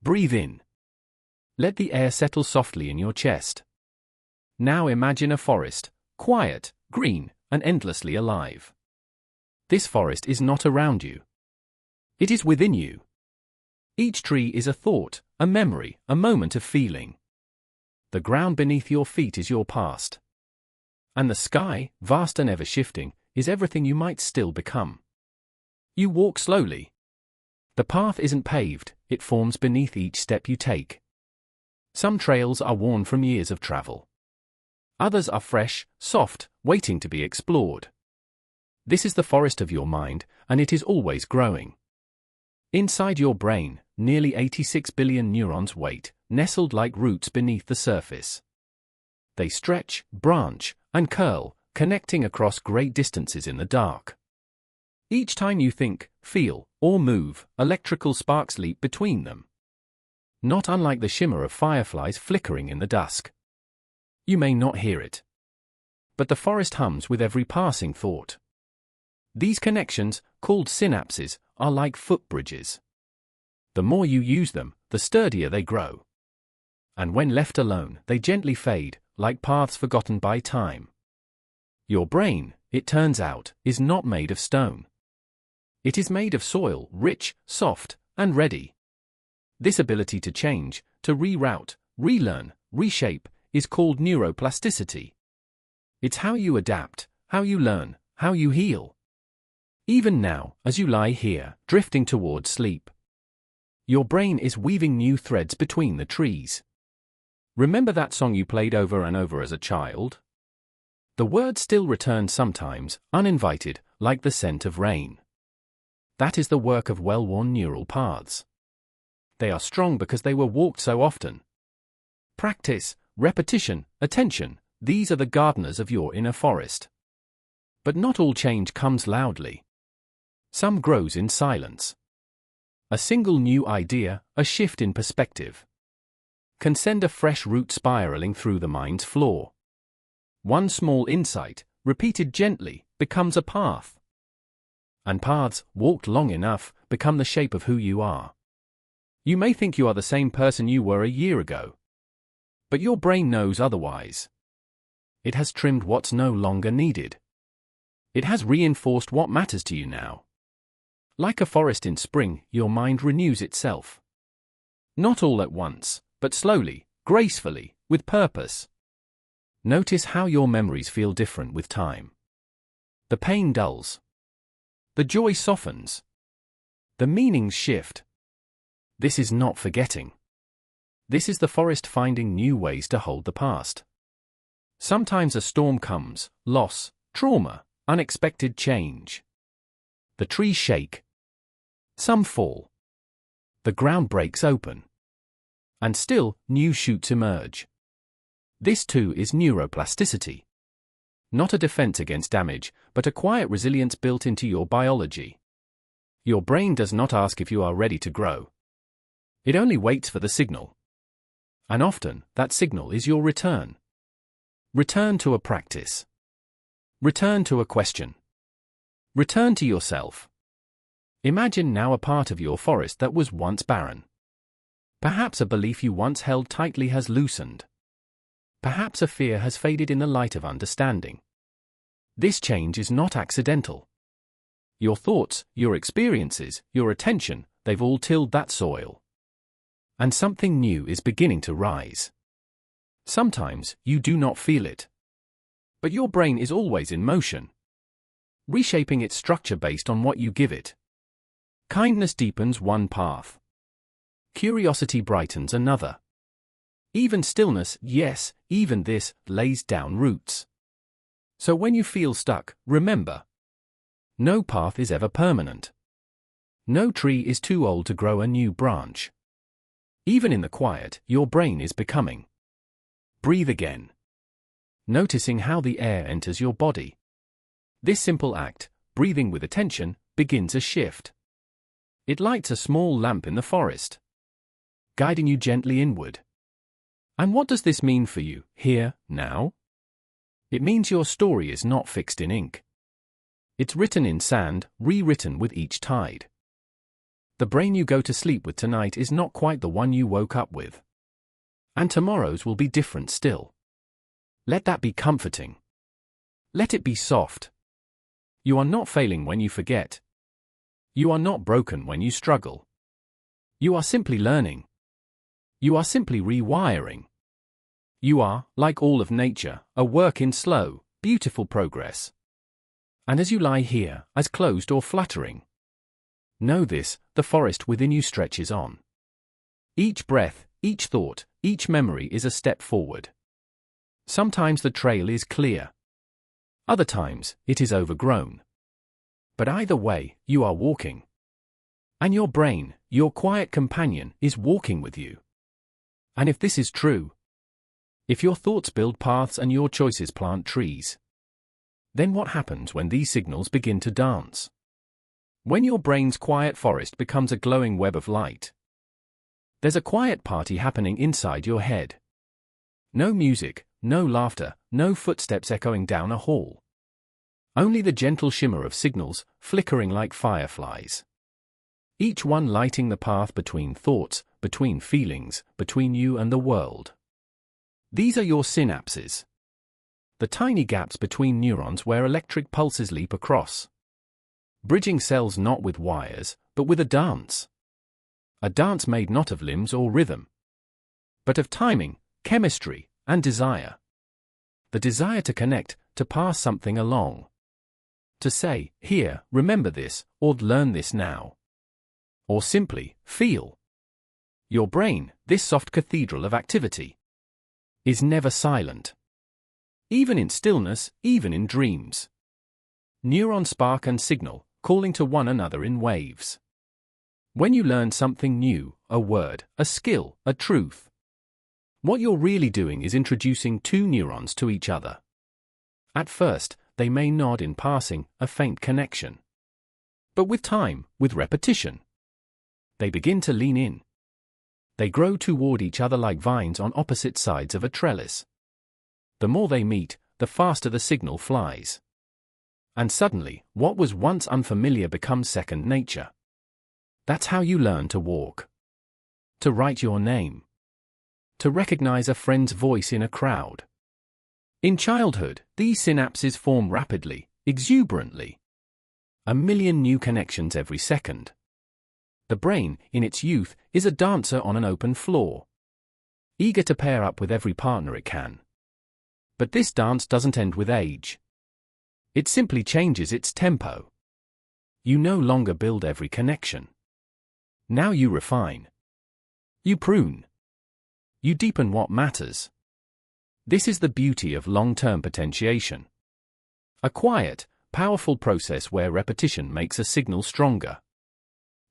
Breathe in. Let the air settle softly in your chest. Now imagine a forest, quiet, green, and endlessly alive. This forest is not around you. It is within you. Each tree is a thought, a memory, a moment of feeling. The ground beneath your feet is your past. And the sky, vast and ever-shifting, is everything you might still become. You walk slowly. The path isn't paved, it forms beneath each step you take. Some trails are worn from years of travel. Others are fresh, soft, waiting to be explored. This is the forest of your mind, and it is always growing. Inside your brain, nearly 86 billion neurons wait, nestled like roots beneath the surface. They stretch, branch, and curl, connecting across great distances in the dark. Each time you think, feel, or move, electrical sparks leap between them. Not unlike the shimmer of fireflies flickering in the dusk. You may not hear it. But the forest hums with every passing thought. These connections, called synapses, are like footbridges. The more you use them, the sturdier they grow. And when left alone, they gently fade, like paths forgotten by time. Your brain, it turns out, is not made of stone. It is made of soil, rich, soft, and ready. This ability to change, to reroute, relearn, reshape, is called neuroplasticity. It's how you adapt, how you learn, how you heal. Even now, as you lie here, drifting towards sleep, your brain is weaving new threads between the trees. Remember that song you played over and over as a child? The words still return sometimes, uninvited, like the scent of rain. That is the work of well-worn neural paths. They are strong because they were walked so often. Practice, repetition, attention, these are the gardeners of your inner forest. But not all change comes loudly. Some grows in silence. A single new idea, a shift in perspective, can send a fresh root spiraling through the mind's floor. One small insight, repeated gently, becomes a path. And paths, walked long enough, become the shape of who you are. You may think you are the same person you were a year ago. But your brain knows otherwise. It has trimmed what's no longer needed. It has reinforced what matters to you now. Like a forest in spring, your mind renews itself. Not all at once, but slowly, gracefully, with purpose. Notice how your memories feel different with time. The pain dulls. The joy softens. The meanings shift. This is not forgetting. This is the forest finding new ways to hold the past. Sometimes a storm comes, loss, trauma, unexpected change. The trees shake. Some fall. The ground breaks open. And still, new shoots emerge. This too is neuroplasticity. Not a defense against damage, but a quiet resilience built into your biology. Your brain does not ask if you are ready to grow. It only waits for the signal. And often, that signal is your return. Return to a practice. Return to a question. Return to yourself. Imagine now a part of your forest that was once barren. Perhaps a belief you once held tightly has loosened. Perhaps a fear has faded in the light of understanding. This change is not accidental. Your thoughts, your experiences, your attention, they've all tilled that soil. And something new is beginning to rise. Sometimes you do not feel it. But your brain is always in motion, reshaping its structure based on what you give it. Kindness deepens one path. Curiosity brightens another. Even stillness, yes, even this, lays down roots. So when you feel stuck, remember, no path is ever permanent. No tree is too old to grow a new branch. Even in the quiet, your brain is becoming. Breathe again. Noticing how the air enters your body. This simple act, breathing with attention, begins a shift. It lights a small lamp in the forest, guiding you gently inward. And what does this mean for you, here, now? It means your story is not fixed in ink. It's written in sand, rewritten with each tide. The brain you go to sleep with tonight is not quite the one you woke up with. And tomorrow's will be different still. Let that be comforting. Let it be soft. You are not failing when you forget. You are not broken when you struggle. You are simply learning. You are simply rewiring. You are, like all of nature, a work in slow, beautiful progress. And as you lie here, as closed or fluttering, know this, the forest within you stretches on. Each breath, each thought, each memory is a step forward. Sometimes the trail is clear. Other times, it is overgrown. But either way, you are walking. And your brain, your quiet companion, is walking with you. And if this is true, if your thoughts build paths and your choices plant trees, then what happens when these signals begin to dance? When your brain's quiet forest becomes a glowing web of light, there's a quiet party happening inside your head. No music, no laughter, no footsteps echoing down a hall. Only the gentle shimmer of signals, flickering like fireflies. Each one lighting the path between thoughts, between feelings, between you and the world. These are your synapses. The tiny gaps between neurons where electric pulses leap across. Bridging cells not with wires, but with a dance. A dance made not of limbs or rhythm, but of timing, chemistry, and desire. The desire to connect, to pass something along. To say, here, remember this, or learn this now. Or simply, feel. Your brain, this soft cathedral of activity, is never silent. Even in stillness, even in dreams. Neurons spark and signal, calling to one another in waves. When you learn something new, a word, a skill, a truth, what you're really doing is introducing two neurons to each other. At first, they may nod in passing, a faint connection. But with time, with repetition, they begin to lean in. They grow toward each other like vines on opposite sides of a trellis. The more they meet, the faster the signal flies. And suddenly, what was once unfamiliar becomes second nature. That's how you learn to walk. To write your name. To recognize a friend's voice in a crowd. In childhood, these synapses form rapidly, exuberantly. 1,000,000 new connections every second. The brain, in its youth, is a dancer on an open floor, eager to pair up with every partner it can. But this dance doesn't end with age. It simply changes its tempo. You no longer build every connection. Now you refine. You prune. You deepen what matters. This is the beauty of long-term potentiation. A quiet, powerful process where repetition makes a signal stronger.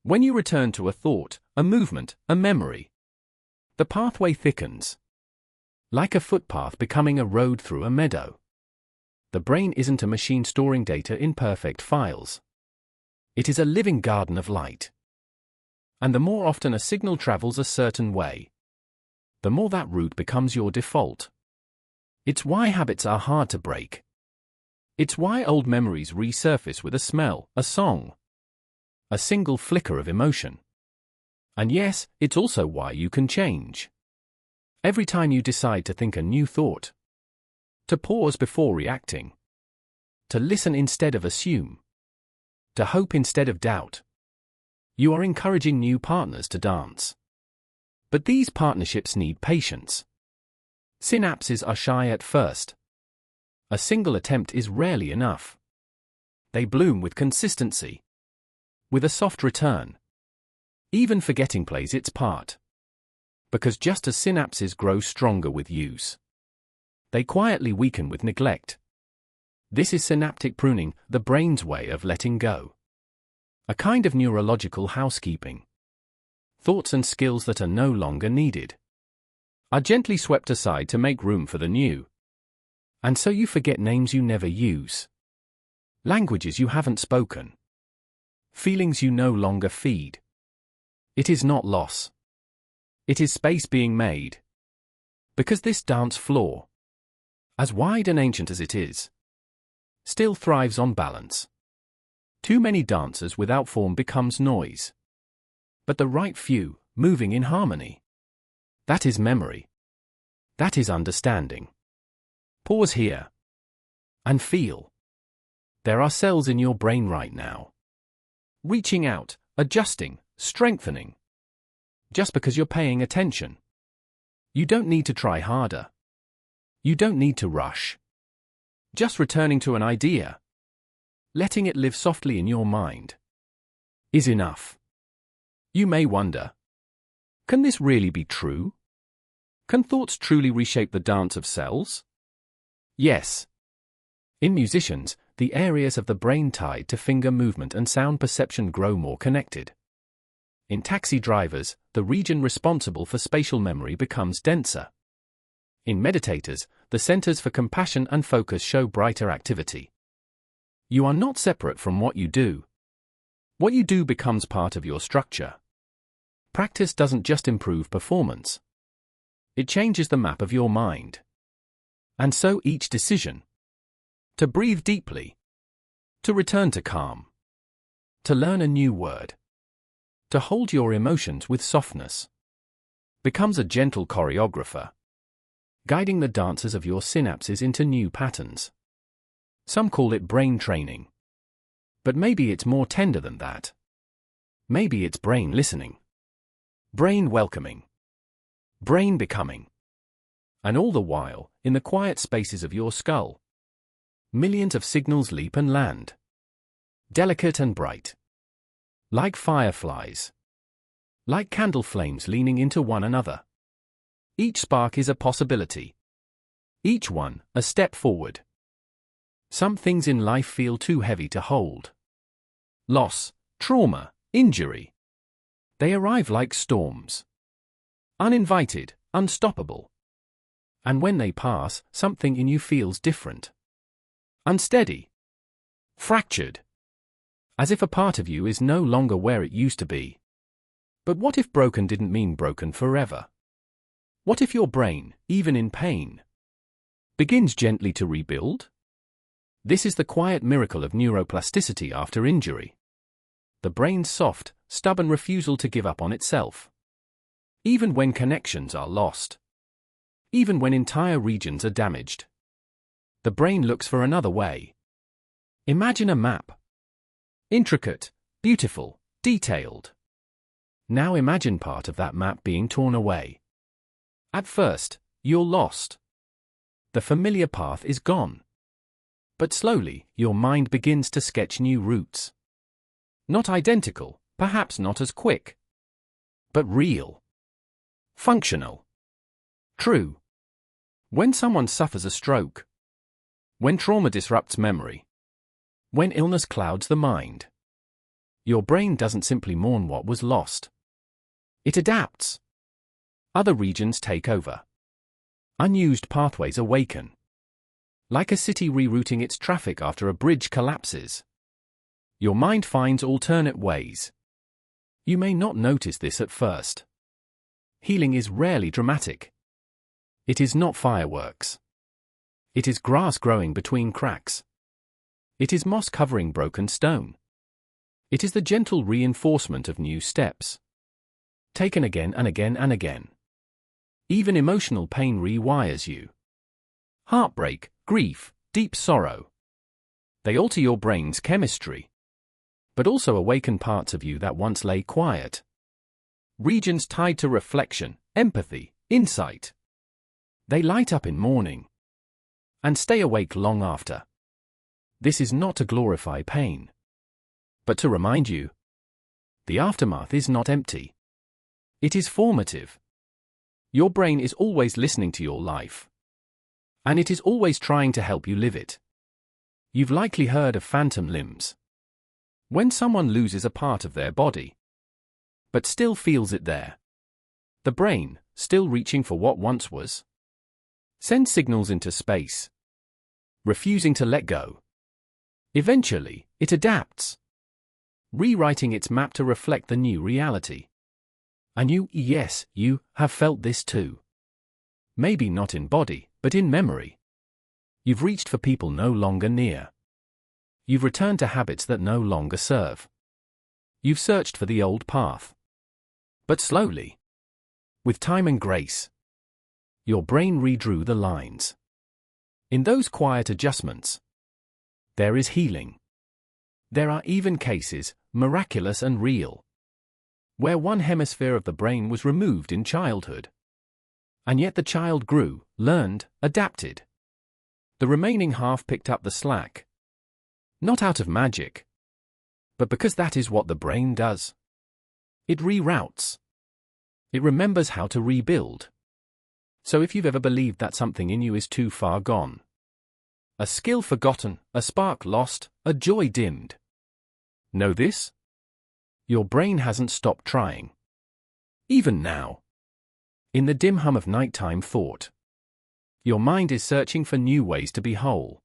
When you return to a thought, a movement, a memory, the pathway thickens. Like a footpath becoming a road through a meadow. The brain isn't a machine storing data in perfect files. It is a living garden of light. And the more often a signal travels a certain way, the more that route becomes your default. It's why habits are hard to break. It's why old memories resurface with a smell, a song, a single flicker of emotion. And yes, it's also why you can change. Every time you decide to think a new thought, to pause before reacting, to listen instead of assume, to hope instead of doubt, you are encouraging new partners to dance. But these partnerships need patience. Synapses are shy at first. A single attempt is rarely enough. They bloom with consistency, with a soft return. Even forgetting plays its part. Because just as synapses grow stronger with use, they quietly weaken with neglect. This is synaptic pruning, the brain's way of letting go. A kind of neurological housekeeping. Thoughts and skills that are no longer needed are gently swept aside to make room for the new. And so you forget names you never use, languages you haven't spoken, feelings you no longer feed. It is not loss. It is space being made. Because this dance floor, as wide and ancient as it is, still thrives on balance. Too many dancers without form becomes noise. but the right few, moving in harmony. That is memory. That is understanding. Pause here. And feel. There are cells in your brain right now. Reaching out, adjusting, strengthening. Just because you're paying attention. You don't need to try harder. You don't need to rush. Just returning to an idea, letting it live softly in your mind, is enough. You may wonder, can this really be true? Can thoughts truly reshape the dance of cells? Yes. In musicians, the areas of the brain tied to finger movement and sound perception grow more connected. In taxi drivers, the region responsible for spatial memory becomes denser. In meditators, the centers for compassion and focus show brighter activity. You are not separate from what you do. What you do becomes part of your structure. Practice doesn't just improve performance. It changes the map of your mind. And so each decision. To breathe deeply. To return to calm. To learn a new word. To hold your emotions with softness. Becomes a gentle choreographer. Guiding the dancers of your synapses into new patterns. Some call it brain training. But maybe it's more tender than that. Maybe it's brain listening. Brain welcoming. Brain becoming. And all the while, in the quiet spaces of your skull, millions of signals leap and land. Delicate and bright. Like fireflies. Like candle flames leaning into one another. Each spark is a possibility. Each one, a step forward. Some things in life feel too heavy to hold. Loss, trauma, injury. They arrive like storms. Uninvited, unstoppable. And when they pass, something in you feels different. Unsteady. Fractured. As if a part of you is no longer where it used to be. But what if broken didn't mean broken forever? What if your brain, even in pain, begins gently to rebuild? This is the quiet miracle of neuroplasticity after injury. The brain's soft, stubborn refusal to give up on itself. Even when connections are lost. Even when entire regions are damaged. The brain looks for another way. Imagine a map. Intricate, beautiful, detailed. Now imagine part of that map being torn away. At first, you're lost. The familiar path is gone. But slowly, your mind begins to sketch new routes. Not identical, perhaps not as quick. But real. Functional. True. When someone suffers a stroke. When trauma disrupts memory. When illness clouds the mind. Your brain doesn't simply mourn what was lost. It adapts. Other regions take over. Unused pathways awaken. Like a city rerouting its traffic after a bridge collapses. Your mind finds alternate ways. You may not notice this at first. Healing is rarely dramatic. It is not fireworks. It is grass growing between cracks. It is moss covering broken stone. It is the gentle reinforcement of new steps. Taken again and again and again. Even emotional pain rewires you. Heartbreak, grief, deep sorrow. They alter your brain's chemistry. But also awaken parts of you that once lay quiet. Regions tied to reflection, empathy, insight. They light up in morning. And stay awake long after. This is not to glorify pain. But to remind you. The aftermath is not empty. It is formative. Your brain is always listening to your life. And it is always trying to help you live it. You've likely heard of phantom limbs. When someone loses a part of their body, but still feels it there. The brain, still reaching for what once was, sends signals into space, refusing to let go. Eventually, it adapts, rewriting its map to reflect the new reality. And yes, you have felt this too. Maybe not in body, but in memory. You've reached for people no longer near. You've returned to habits that no longer serve. You've searched for the old path. But slowly, with time and grace, your brain redrew the lines. In those quiet adjustments, there is healing. There are even cases, miraculous and real, where one hemisphere of the brain was removed in childhood. And yet the child grew, learned, adapted. The remaining half picked up the slack. Not out of magic, but because that is what the brain does. It reroutes. It remembers how to rebuild. So if you've ever believed that something in you is too far gone, a skill forgotten, a spark lost, a joy dimmed, know this? Your brain hasn't stopped trying. Even now, in the dim hum of nighttime thought, your mind is searching for new ways to be whole.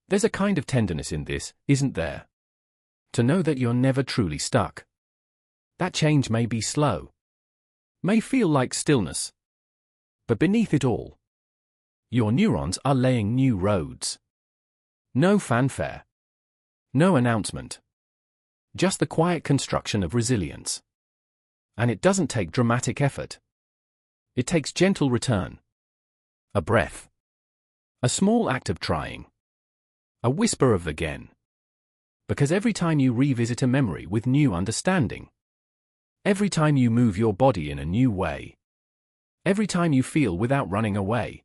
There's a kind of tenderness in this, isn't there? To know that you're never truly stuck. That change may be slow, may feel like stillness, but beneath it all, your neurons are laying new roads. No fanfare, no announcement, just the quiet construction of resilience. And it doesn't take dramatic effort. It takes gentle return. A breath. A small act of trying. A whisper of again. Because every time you revisit a memory with new understanding, every time you move your body in a new way, every time you feel without running away,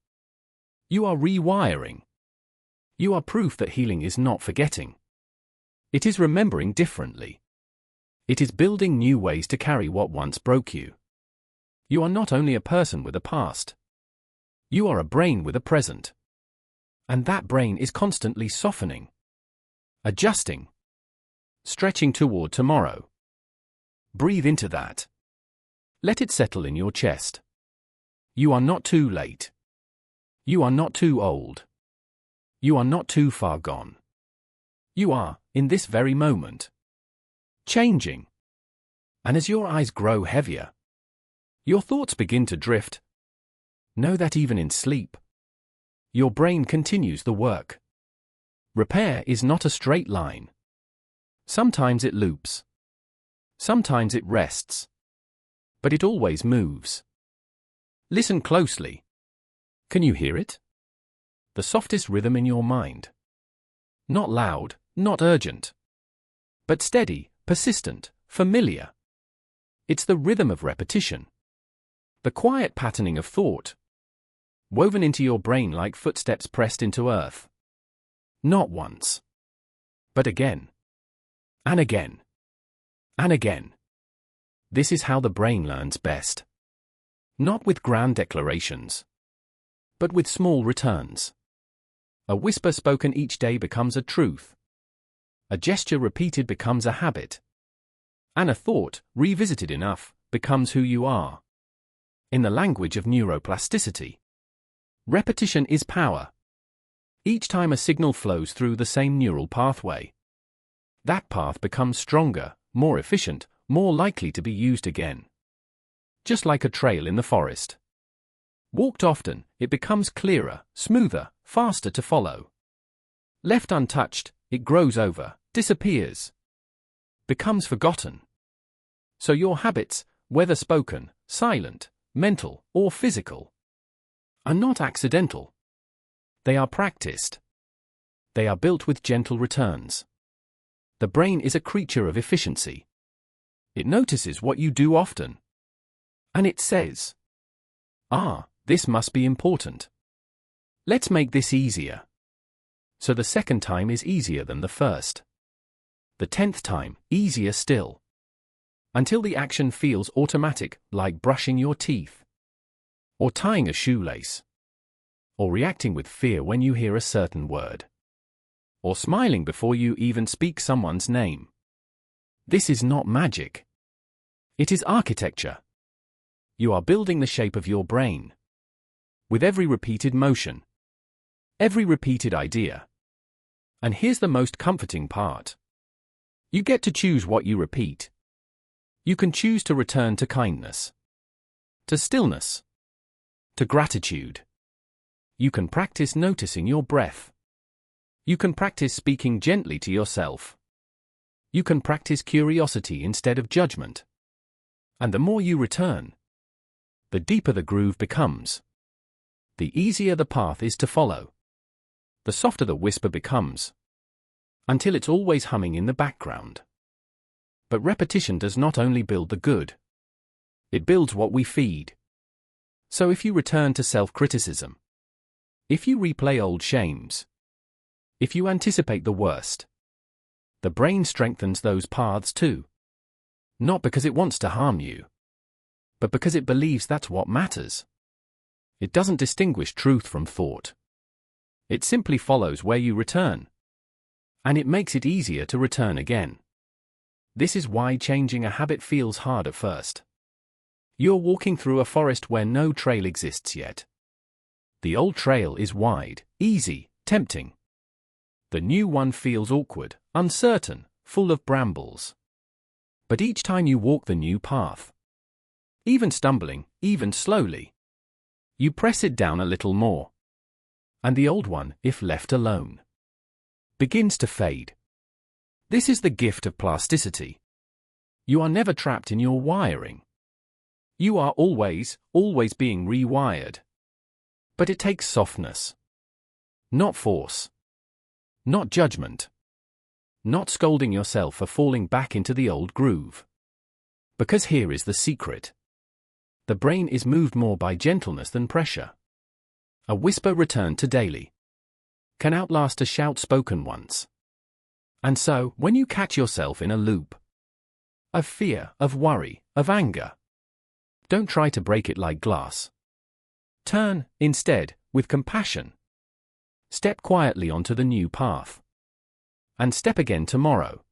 you are rewiring. You are proof that healing is not forgetting. It is remembering differently. It is building new ways to carry what once broke you. You are not only a person with a past. You are a brain with a present. And that brain is constantly softening, adjusting, stretching toward tomorrow. Breathe into that. Let it settle in your chest. You are not too late. You are not too old. You are not too far gone. You are, in this very moment, changing. And as your eyes grow heavier, your thoughts begin to drift, know that even in sleep, your brain continues the work. Repair is not a straight line. Sometimes it loops. Sometimes it rests. But it always moves. Listen closely. Can you hear it? The softest rhythm in your mind. Not loud, not urgent, but steady, persistent, familiar. It's the rhythm of repetition. The quiet patterning of thought, woven into your brain like footsteps pressed into earth. Not once, but again, and again, and again. This is how the brain learns best. Not with grand declarations, but with small returns. A whisper spoken each day becomes a truth. A gesture repeated becomes a habit. And a thought, revisited enough, becomes who you are. In the language of neuroplasticity, repetition is power. Each time a signal flows through the same neural pathway, that path becomes stronger, more efficient, more likely to be used again. Just like a trail in the forest. Walked often, it becomes clearer, smoother, faster to follow. Left untouched, it grows over, disappears, becomes forgotten. So your habits, whether spoken, silent, mental, or physical, are not accidental. They are practiced. They are built with gentle returns. The brain is a creature of efficiency. It notices what you do often. And it says, this must be important. Let's make this easier. So the second time is easier than the first. The 10th time, easier still. Until the action feels automatic, like brushing your teeth, or tying a shoelace, or reacting with fear when you hear a certain word, or smiling before you even speak someone's name. This is not magic. It is architecture. You are building the shape of your brain. With every repeated motion, every repeated idea. And here's the most comforting part. You get to choose what you repeat. You can choose to return to kindness, to stillness, to gratitude. You can practice noticing your breath. You can practice speaking gently to yourself. You can practice curiosity instead of judgment. And the more you return, the deeper the groove becomes. The easier the path is to follow. The softer the whisper becomes, until it's always humming in the background. But repetition does not only build the good, it builds what we feed. So if you return to self-criticism, if you replay old shames, if you anticipate the worst, the brain strengthens those paths too. Not because it wants to harm you, but because it believes that's what matters. It doesn't distinguish truth from thought. It simply follows where you return. And it makes it easier to return again. This is why changing a habit feels hard at first. You're walking through a forest where no trail exists yet. The old trail is wide, easy, tempting. The new one feels awkward, uncertain, full of brambles. But each time you walk the new path, even stumbling, even slowly, you press it down a little more. And the old one, if left alone, begins to fade. This is the gift of plasticity. You are never trapped in your wiring. You are always being rewired. But it takes softness. Not force. Not judgment. Not scolding yourself for falling back into the old groove. Because here is the secret. The brain is moved more by gentleness than pressure. A whisper returned to daily can outlast a shout spoken once. And so, when you catch yourself in a loop of fear, of worry, of anger, don't try to break it like glass. Turn, instead, with compassion. Step quietly onto the new path. And step again tomorrow.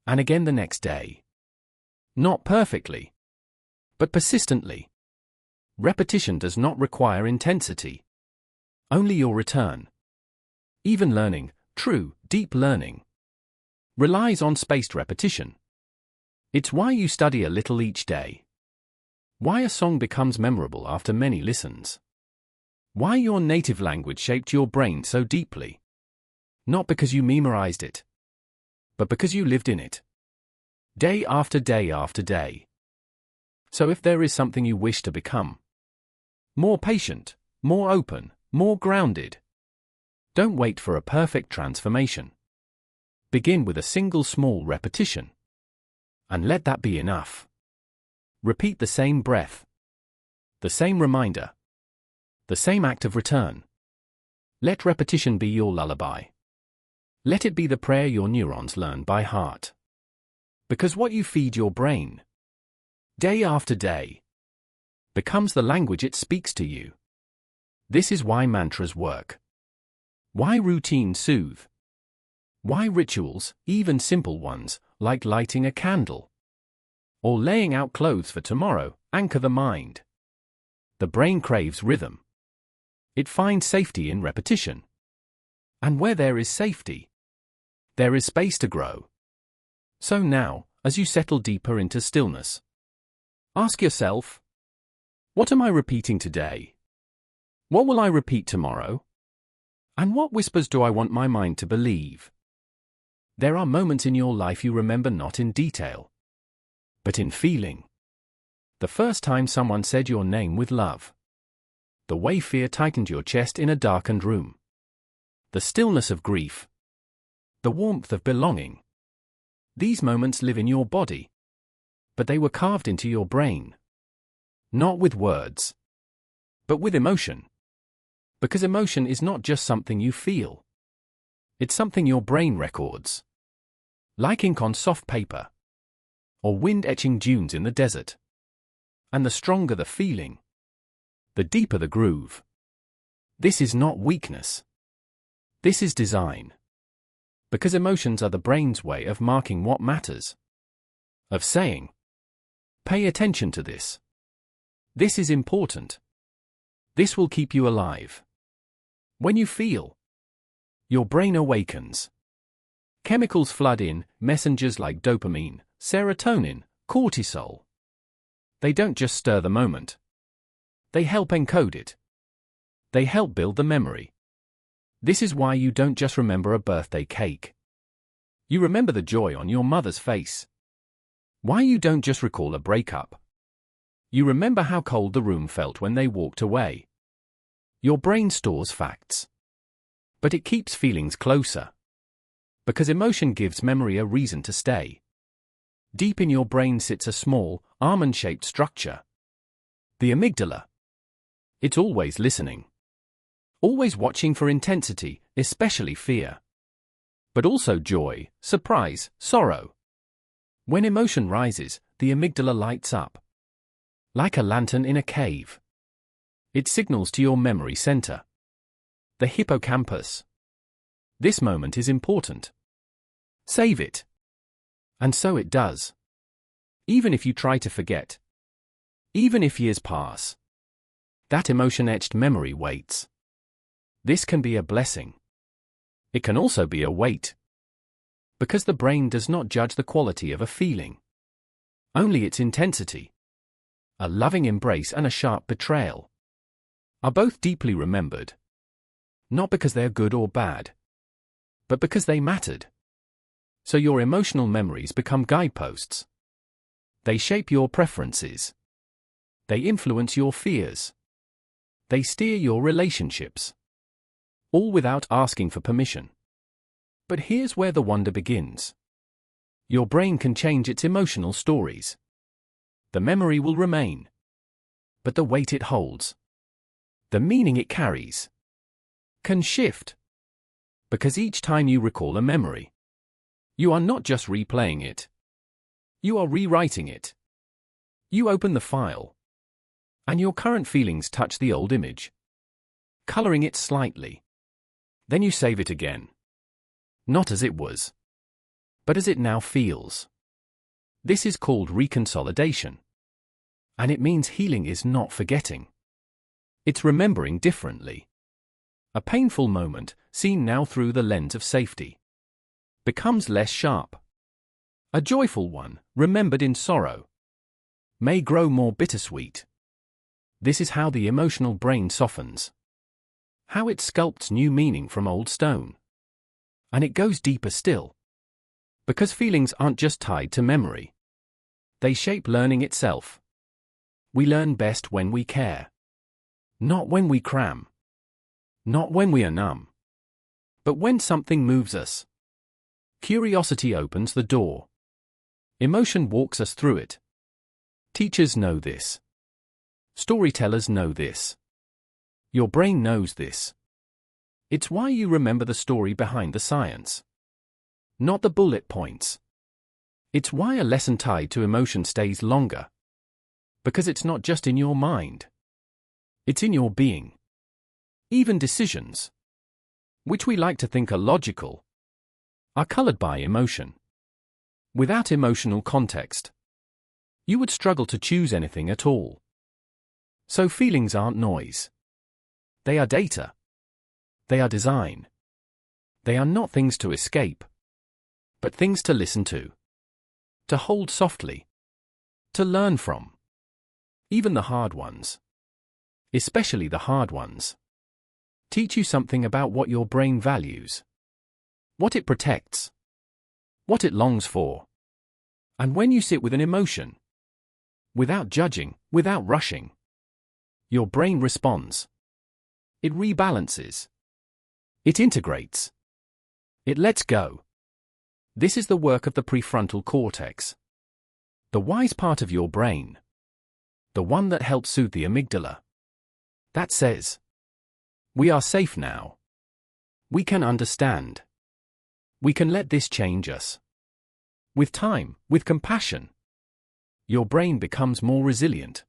And again the next day. Not perfectly, but persistently. Repetition does not require intensity. Only your return. Even learning, true, deep learning, relies on spaced repetition. It's why you study a little each day. Why a song becomes memorable after many listens. Why your native language shaped your brain so deeply. Not because you memorized it, but because you lived in it. Day after day after day. So if there is something you wish to become, more patient, more open, more grounded, don't wait for a perfect transformation. Begin with a single small repetition. And let that be enough. Repeat the same breath, the same reminder, the same act of return. Let repetition be your lullaby. Let it be the prayer your neurons learn by heart. Because what you feed your brain, day after day, becomes the language it speaks to you. This is why mantras work. Why routines soothe. Why rituals, even simple ones, like lighting a candle or laying out clothes for tomorrow, anchor the mind. The brain craves rhythm. It finds safety in repetition. And where there is safety, there is space to grow. So now, as you settle deeper into stillness, ask yourself, what am I repeating today? What will I repeat tomorrow? And what whispers do I want my mind to believe? There are moments in your life you remember not in detail, but in feeling. The first time someone said your name with love. The way fear tightened your chest in a darkened room. The stillness of grief. The warmth of belonging. These moments live in your body, but they were carved into your brain. Not with words, but with emotion. Because emotion is not just something you feel. It's something your brain records. Like ink on soft paper, or wind etching dunes in the desert. And the stronger the feeling, the deeper the groove. This is not weakness. This is design. Because emotions are the brain's way of marking what matters. Of saying, pay attention to this. This is important. This will keep you alive. When you feel, your brain awakens. Chemicals flood in, messengers like dopamine, serotonin, cortisol. They don't just stir the moment. They help encode it. They help build the memory. This is why you don't just remember a birthday cake. You remember the joy on your mother's face. Why you don't just recall a breakup. You remember how cold the room felt when they walked away. Your brain stores facts. But it keeps feelings closer. Because emotion gives memory a reason to stay. Deep in your brain sits a small, almond-shaped structure. The amygdala. It's always listening. Always watching for intensity, especially fear. But also joy, surprise, sorrow. When emotion rises, the amygdala lights up. Like a lantern in a cave. It signals to your memory center. The hippocampus. This moment is important. Save it. And so it does. Even if you try to forget. Even if years pass. That emotion-etched memory waits. This can be a blessing. It can also be a weight. Because the brain does not judge the quality of a feeling. Only its intensity. A loving embrace and a sharp betrayal are both deeply remembered. Not because they're good or bad, but because they mattered. So your emotional memories become guideposts. They shape your preferences. They influence your fears. They steer your relationships. All without asking for permission. But here's where the wonder begins. Your brain can change its emotional stories. The memory will remain. But the weight it holds, the meaning it carries, can shift. Because each time you recall a memory, you are not just replaying it. You are rewriting it. You open the file, and your current feelings touch the old image, coloring it slightly. Then you save it again. Not as it was, but as it now feels. This is called reconsolidation. And it means healing is not forgetting. It's remembering differently. A painful moment, seen now through the lens of safety, becomes less sharp. A joyful one, remembered in sorrow, may grow more bittersweet. This is how the emotional brain softens. How it sculpts new meaning from old stone. And it goes deeper still. Because feelings aren't just tied to memory. They shape learning itself. We learn best when we care. Not when we cram. Not when we are numb. But when something moves us. Curiosity opens the door. Emotion walks us through it. Teachers know this. Storytellers know this. Your brain knows this. It's why you remember the story behind the science. Not the bullet points. It's why a lesson tied to emotion stays longer. Because it's not just in your mind. It's in your being. Even decisions, which we like to think are logical, are colored by emotion. Without emotional context, you would struggle to choose anything at all. So feelings aren't noise. They are data. They are design. They are not things to escape, but things to listen to hold softly, to learn from. Even the hard ones, especially the hard ones, teach you something about what your brain values, what it protects, what it longs for. And when you sit with an emotion, without judging, without rushing, your brain responds. It rebalances. It integrates. It lets go. This is the work of the prefrontal cortex. The wise part of your brain. The one that helps soothe the amygdala. That says, we are safe now. We can understand. We can let this change us. With time, with compassion, your brain becomes more resilient.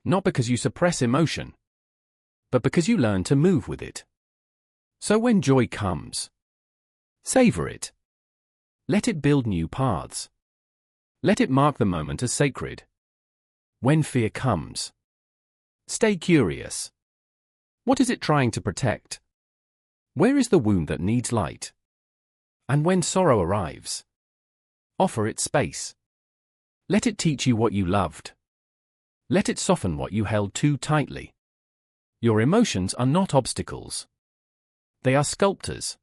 Not because you suppress emotion, but because you learn to move with it. So when joy comes, savor it. Let it build new paths. Let it mark the moment as sacred. When fear comes, stay curious. What is it trying to protect? Where is the wound that needs light? And when sorrow arrives, offer it space. Let it teach you what you loved. Let it soften what you held too tightly. Your emotions are not obstacles. They are sculptors.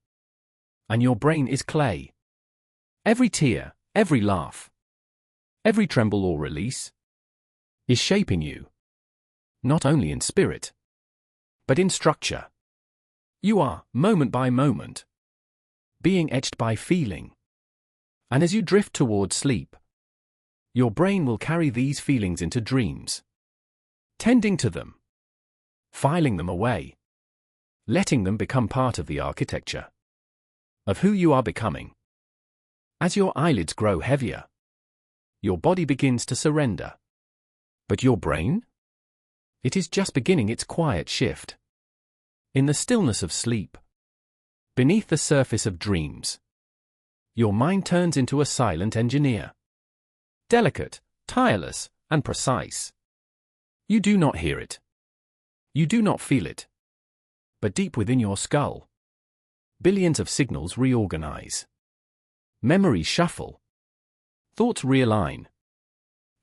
And your brain is clay. Every tear, every laugh, Every tremble or release is shaping you, not only in spirit, but in structure. You are, moment by moment, being etched by feeling. And as you drift towards sleep, your brain will carry these feelings into dreams, tending to them, filing them away, letting them become part of the architecture of who you are becoming. As your eyelids grow heavier, your body begins to surrender. But your brain? It is just beginning its quiet shift. In the stillness of sleep, beneath the surface of dreams, your mind turns into a silent engineer. Delicate, tireless, and precise. You do not hear it. You do not feel it. But deep within your skull, billions of signals reorganize. Memories shuffle. Thoughts realign.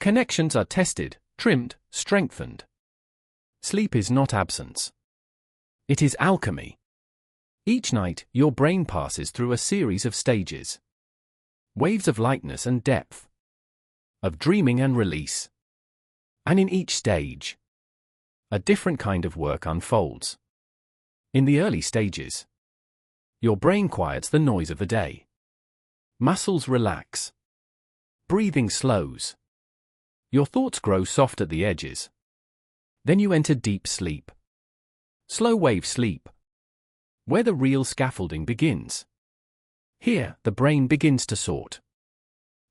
Connections are tested, trimmed, strengthened. Sleep is not absence. It is alchemy. Each night, your brain passes through a series of stages. Waves of lightness and depth. Of dreaming and release. And in each stage, a different kind of work unfolds. In the early stages, your brain quiets the noise of the day. Muscles relax. Breathing slows. Your thoughts grow soft at the edges. Then you enter deep sleep. Slow wave sleep, where the real scaffolding begins. Here, the brain begins to sort.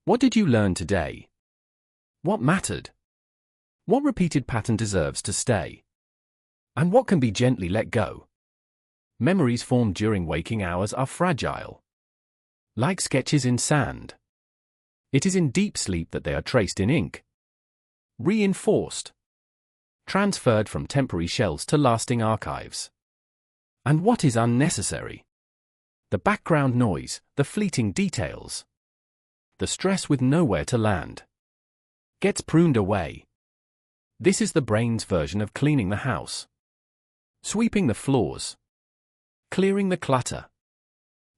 What did you learn today? What mattered? What repeated pattern deserves to stay? And what can be gently let go? Memories formed during waking hours are fragile. Like sketches in sand. It is in deep sleep that they are traced in ink. Reinforced. Transferred from temporary shells to lasting archives. And what is unnecessary? The background noise, the fleeting details. The stress with nowhere to land. Gets pruned away. This is the brain's version of cleaning the house. Sweeping the floors. Clearing the clutter.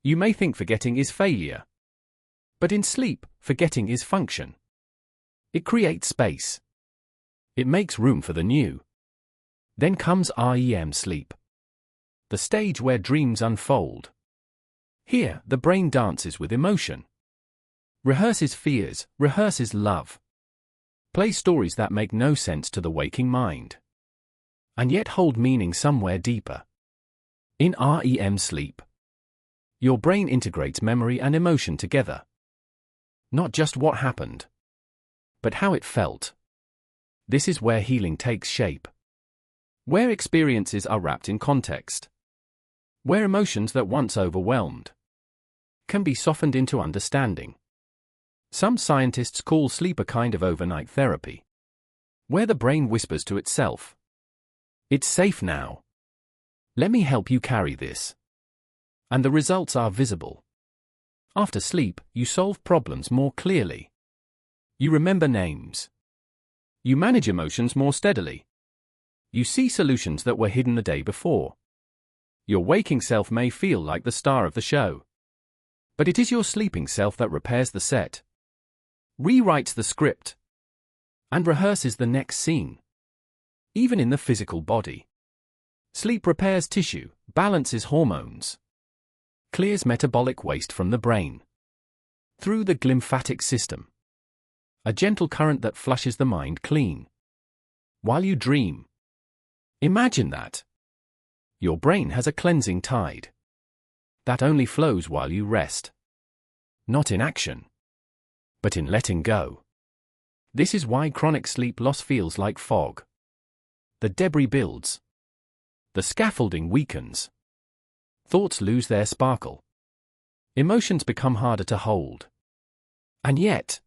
You may think forgetting is failure. But in sleep, forgetting is function. It creates space. It makes room for the new. Then comes REM sleep. The stage where dreams unfold. Here, the brain dances with emotion. Rehearses fears, rehearses love. Plays stories that make no sense to the waking mind. And yet hold meaning somewhere deeper. In REM sleep, your brain integrates memory and emotion together. Not just what happened, but how it felt. This is where healing takes shape. Where experiences are wrapped in context. Where emotions that once overwhelmed can be softened into understanding. Some scientists call sleep a kind of overnight therapy, where the brain whispers to itself, "It's safe now. Let me help you carry this." And the results are visible. After sleep, you solve problems more clearly. You remember names. You manage emotions more steadily. You see solutions that were hidden the day before. Your waking self may feel like the star of the show. But it is your sleeping self that repairs the set, rewrites the script, and rehearses the next scene. Even in the physical body. Sleep repairs tissue, balances hormones, clears metabolic waste from the brain. Through the glymphatic system. A gentle current that flushes the mind clean. While you dream. Imagine that. Your brain has a cleansing tide. That only flows while you rest. Not in action, but in letting go. This is why chronic sleep loss feels like fog. The debris builds. The scaffolding weakens. Thoughts lose their sparkle. Emotions become harder to hold. And yet,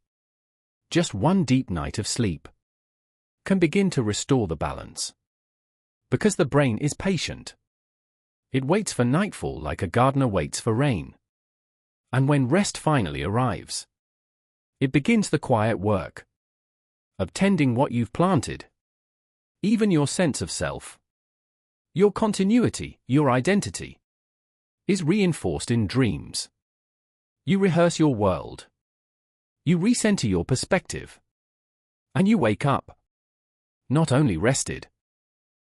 just one deep night of sleep can begin to restore the balance. Because the brain is patient. It waits for nightfall like a gardener waits for rain. And when rest finally arrives, it begins the quiet work of tending what you've planted. Even your sense of self, your continuity, your identity, is reinforced in dreams. You rehearse your world. You recenter your perspective. And you wake up, not only rested,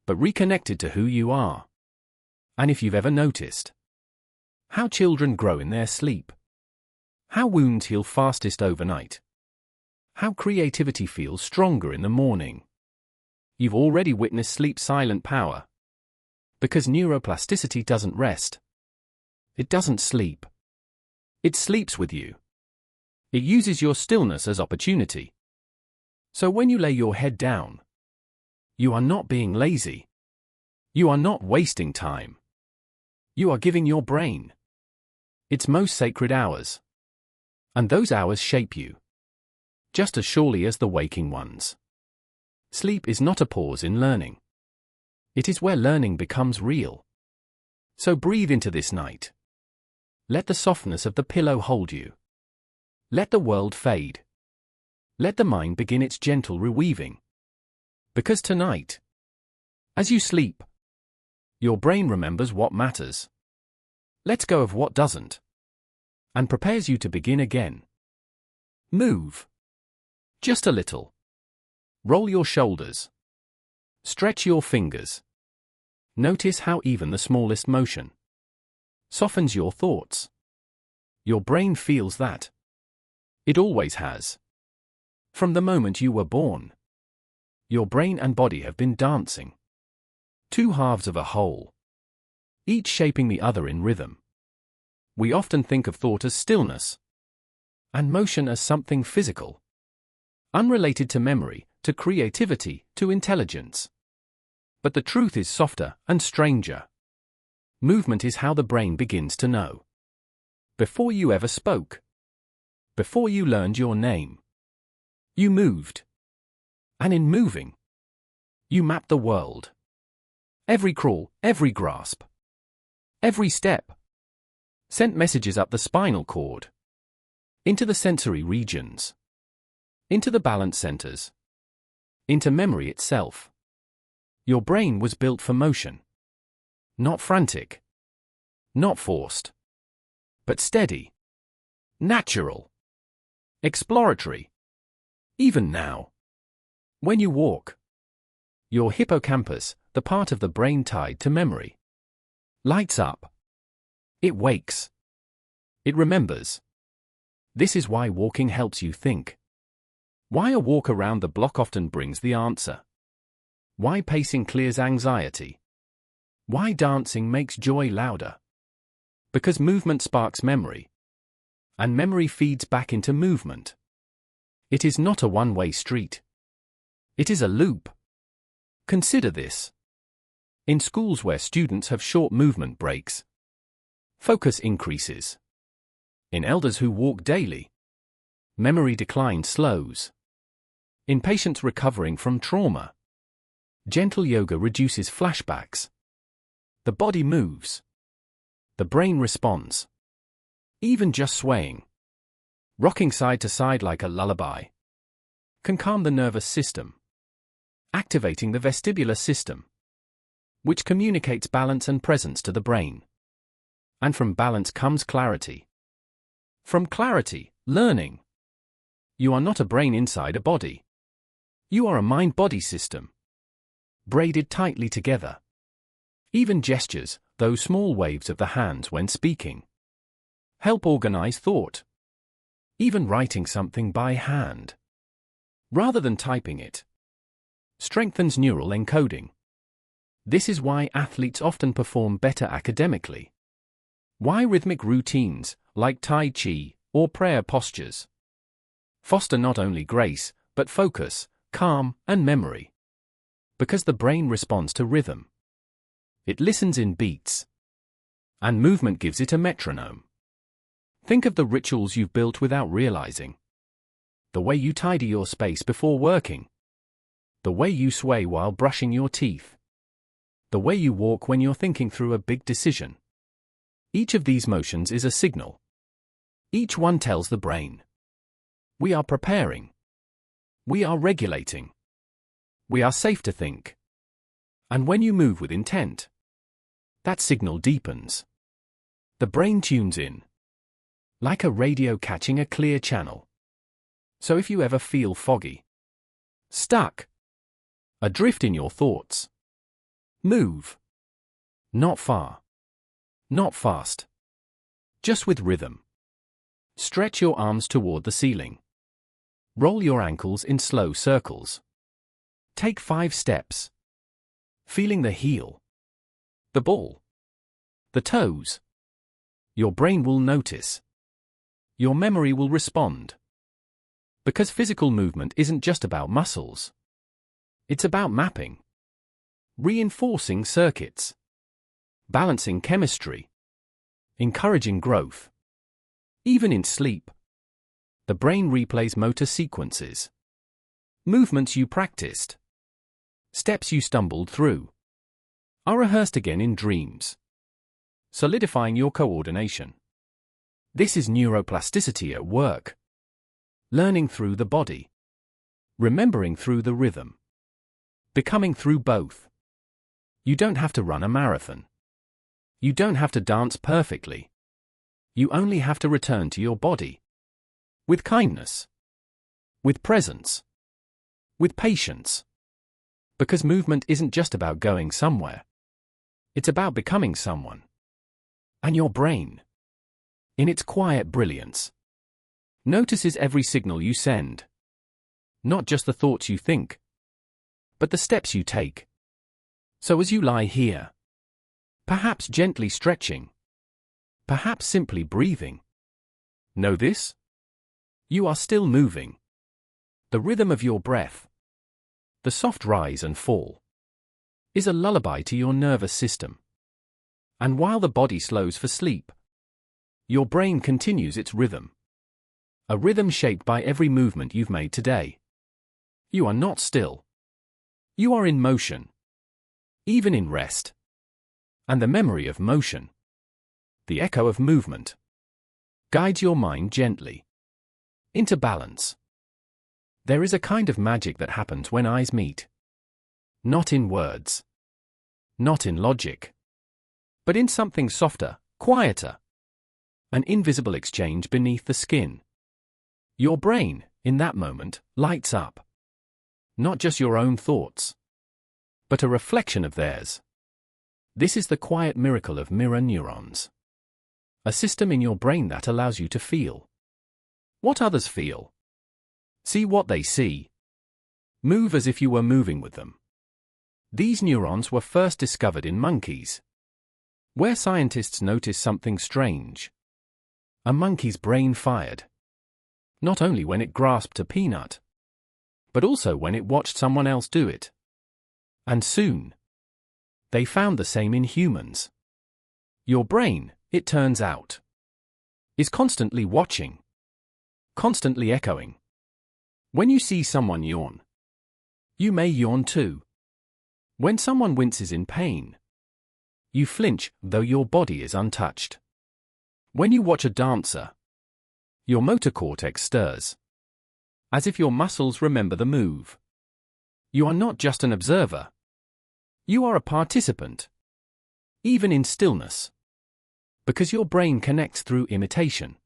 but reconnected to who you are. And if you've ever noticed how children grow in their sleep, how wounds heal fastest overnight, how creativity feels stronger in the morning, you've already witnessed sleep's silent power. Because neuroplasticity doesn't rest. It doesn't sleep. It sleeps with you. It uses your stillness as opportunity. So when you lay your head down, you are not being lazy. You are not wasting time. You are giving your brain its most sacred hours. And those hours shape you, just as surely as the waking ones. Sleep is not a pause in learning. It is where learning becomes real. So breathe into this night. Let the softness of the pillow hold you. Let the world fade. Let the mind begin its gentle reweaving. Because tonight, as you sleep, your brain remembers what matters, lets go of what doesn't, and prepares you to begin again. Move. Just a little. Roll your shoulders. Stretch your fingers. Notice how even the smallest motion softens your thoughts. Your brain feels that. It always has. From the moment you were born, your brain and body have been dancing. Two halves of a whole, each shaping the other in rhythm. We often think of thought as stillness, and motion as something physical, unrelated to memory, to creativity, to intelligence. But the truth is softer and stranger. Movement is how the brain begins to know. Before you ever spoke, before you learned your name, you moved. And in moving, you mapped the world. Every crawl, every grasp, every step sent messages up the spinal cord, into the sensory regions, into the balance centers, into memory itself. Your brain was built for motion. Not frantic. Not forced. But steady. Natural. Exploratory. Even now. When you walk, your hippocampus, the part of the brain tied to memory, lights up. It wakes. It remembers. This is why walking helps you think. Why a walk around the block often brings the answer. Why pacing clears anxiety. Why dancing makes joy louder. Because movement sparks memory. And memory feeds back into movement. It is not a one-way street. It is a loop. Consider this. In schools where students have short movement breaks, focus increases. In elders who walk daily, memory decline slows. In patients recovering from trauma, gentle yoga reduces flashbacks. The body moves. The brain responds. Even just swaying, rocking side to side like a lullaby, can calm the nervous system, activating the vestibular system, which communicates balance and presence to the brain. And from balance comes clarity. From clarity, learning. You are not a brain inside a body. You are a mind-body system, braided tightly together. Even gestures, those small waves of the hands when speaking, help organize thought. Even writing something by hand, rather than typing it, strengthens neural encoding. This is why athletes often perform better academically. Why rhythmic routines, like Tai Chi or prayer postures, foster not only grace, but focus, calm, and memory. Because the brain responds to rhythm. It listens in beats. And movement gives it a metronome. Think of the rituals you've built without realizing. The way you tidy your space before working. The way you sway while brushing your teeth. The way you walk when you're thinking through a big decision. Each of these motions is a signal. Each one tells the brain. We are preparing. We are regulating. We are safe to think. And when you move with intent, that signal deepens. The brain tunes in, like a radio catching a clear channel. So if you ever feel foggy, Stuck. Adrift in your thoughts. Move. Not far. Not fast. Just with rhythm. Stretch your arms toward the ceiling. Roll your ankles in slow circles. Take 5 steps. Feeling the heel. The ball. The toes. Your brain will notice. Your memory will respond. Because physical movement isn't just about muscles. It's about mapping. Reinforcing circuits. Balancing chemistry. Encouraging growth. Even in sleep, the brain replays motor sequences. Movements you practiced. Steps you stumbled through. Are rehearsed again in dreams. Solidifying your coordination. This is neuroplasticity at work. Learning through the body. Remembering through the rhythm. Becoming through both. You don't have to run a marathon. You don't have to dance perfectly. You only have to return to your body. With kindness. With presence. With patience. Because movement isn't just about going somewhere. It's about becoming someone. And your brain, in its quiet brilliance, notices every signal you send. Not just the thoughts you think, but the steps you take. So as you lie here, perhaps gently stretching, perhaps simply breathing, know this? You are still moving. The rhythm of your breath, the soft rise and fall, is a lullaby to your nervous system. And while the body slows for sleep, your brain continues its rhythm. A rhythm shaped by every movement you've made today. You are not still. You are in motion. Even in rest. And the memory of motion, the echo of movement, guides your mind gently into balance. There is a kind of magic that happens when eyes meet. Not in words. Not in logic. But in something softer, quieter. An invisible exchange beneath the skin. Your brain, in that moment, lights up. Not just your own thoughts, but a reflection of theirs. This is the quiet miracle of mirror neurons. A system in your brain that allows you to feel what others feel. See what they see. Move as if you were moving with them. These neurons were first discovered in monkeys, where scientists noticed something strange. A monkey's brain fired, not only when it grasped a peanut, but also when it watched someone else do it. And soon, they found the same in humans. Your brain, it turns out, is constantly watching, constantly echoing. When you see someone yawn, you may yawn too. When someone winces in pain, you flinch, though your body is untouched. When you watch a dancer, your motor cortex stirs, as if your muscles remember the move. You are not just an observer. You are a participant, even in stillness, because your brain connects through imitation.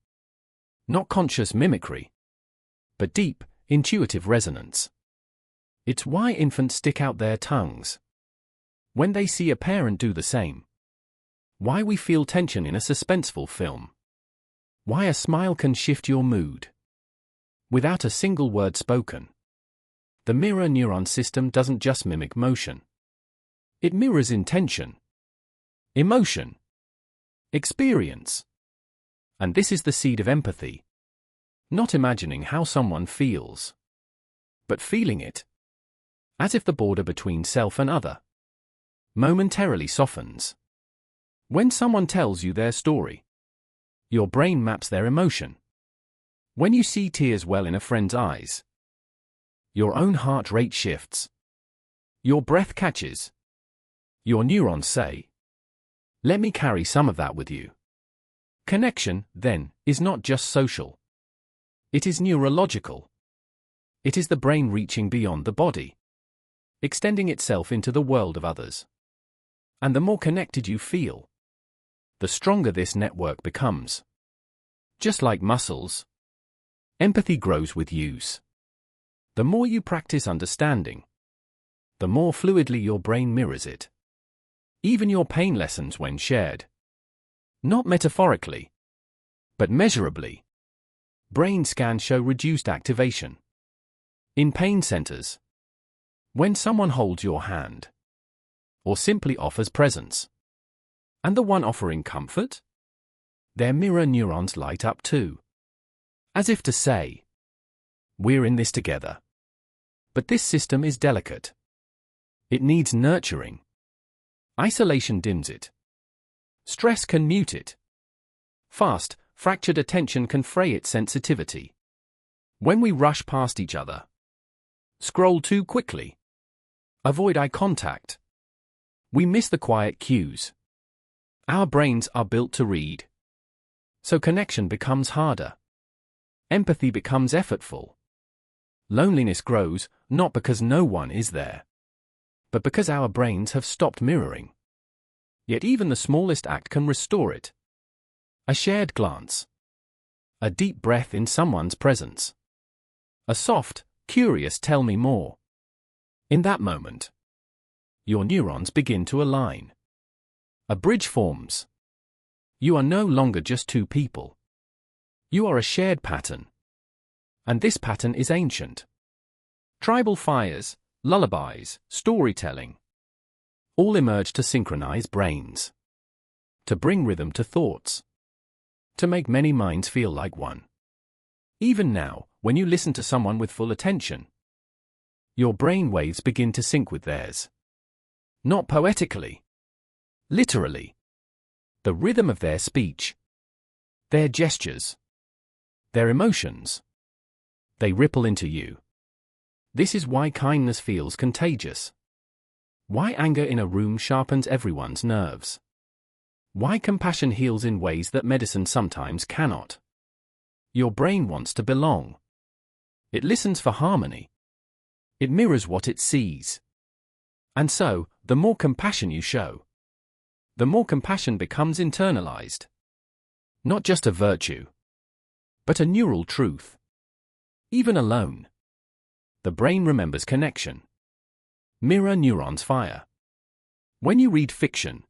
Not conscious mimicry, but deep, intuitive resonance. It's why infants stick out their tongues when they see a parent do the same. Why we feel tension in a suspenseful film. Why a smile can shift your mood without a single word spoken. The mirror neuron system doesn't just mimic motion. It mirrors intention, emotion, experience. And this is the seed of empathy. Not imagining how someone feels, but feeling it. As if the border between self and other momentarily softens. When someone tells you their story, your brain maps their emotion. When you see tears well in a friend's eyes, your own heart rate shifts. Your breath catches. Your neurons say, "Let me carry some of that with you." Connection, then, is not just social. It is neurological. It is the brain reaching beyond the body, extending itself into the world of others. And the more connected you feel, the stronger this network becomes. Just like muscles, empathy grows with use. The more you practice understanding, the more fluidly your brain mirrors it. Even your pain lessons when shared. Not metaphorically, but measurably. Brain scans show reduced activation. In pain centers. When someone holds your hand, or simply offers presence, and the one offering comfort, their mirror neurons light up too. As if to say, we're in this together. But this system is delicate. It needs nurturing. Isolation dims it. Stress can mute it. Fast, fractured attention can fray its sensitivity. When we rush past each other, scroll too quickly, avoid eye contact, we miss the quiet cues. Our brains are built to read. So connection becomes harder. Empathy becomes effortful. Loneliness grows, not because no one is there, but because our brains have stopped mirroring. Yet even the smallest act can restore it. A shared glance. A deep breath in someone's presence. A soft, curious tell me more. In that moment, your neurons begin to align. A bridge forms. You are no longer just two people. You are a shared pattern. And this pattern is ancient. Tribal fires, lullabies, storytelling, all emerge to synchronize brains. To bring rhythm to thoughts. To make many minds feel like one. Even now, when you listen to someone with full attention, your brain waves begin to sync with theirs. Not poetically. Literally. The rhythm of their speech. Their gestures. Their emotions. They ripple into you. This is why kindness feels contagious. Why anger in a room sharpens everyone's nerves. Why compassion heals in ways that medicine sometimes cannot. Your brain wants to belong. It listens for harmony. It mirrors what it sees. And so, the more compassion you show, the more compassion becomes internalized. Not just a virtue, but a neural truth. Even alone, the brain remembers connection. Mirror neurons fire. When you read fiction,